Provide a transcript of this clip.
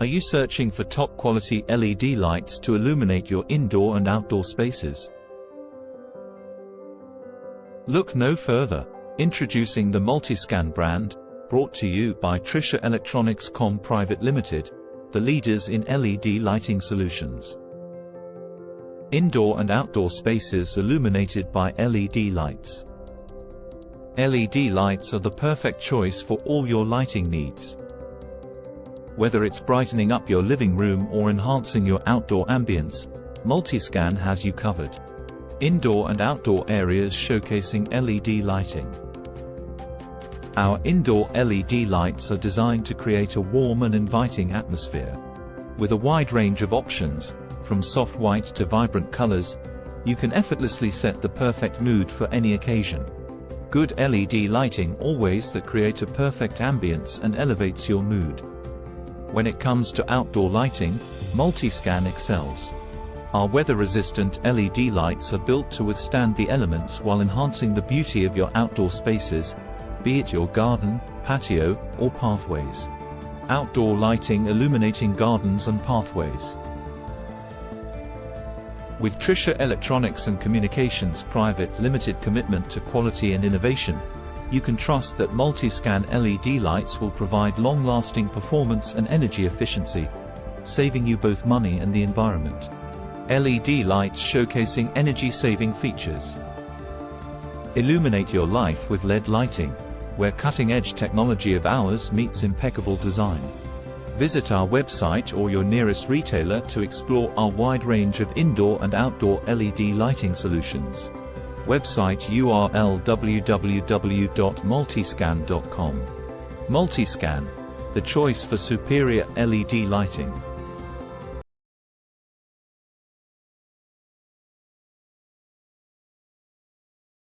Are you searching for top-quality LED lights to illuminate your indoor and outdoor spaces? Look no further. Introducing the Multiscan brand, brought to you by Trisha Electronics Comm Private Limited, the leaders in LED lighting solutions. Indoor and outdoor spaces illuminated by LED lights. LED lights are the perfect choice for all your lighting needs. Whether it's brightening up your living room or enhancing your outdoor ambience, Multiscan has you covered. Indoor and outdoor areas showcasing LED lighting. Our indoor LED lights are designed to create a warm and inviting atmosphere. With a wide range of options, from soft white to vibrant colors, you can effortlessly set the perfect mood for any occasion. Good LED lighting always that create a perfect ambience and elevates your mood. When it comes to outdoor lighting, Multiscan excels. Our weather-resistant LED lights are built to withstand the elements while enhancing the beauty of your outdoor spaces, be it your garden, patio, or pathways. Outdoor lighting illuminating gardens and pathways. With Trisha Electronics and Communications Private Limited commitment to quality and innovation, you can trust that Multiscan LED lights will provide long-lasting performance and energy efficiency, saving you both money and the environment. LED lights showcasing energy-saving features. Illuminate your life with LED lighting, where cutting-edge technology of ours meets impeccable design. Visit our website or your nearest retailer to explore our wide range of indoor and outdoor LED lighting solutions. Website URL www.multiscan.com. Multiscan, the choice for superior LED lighting.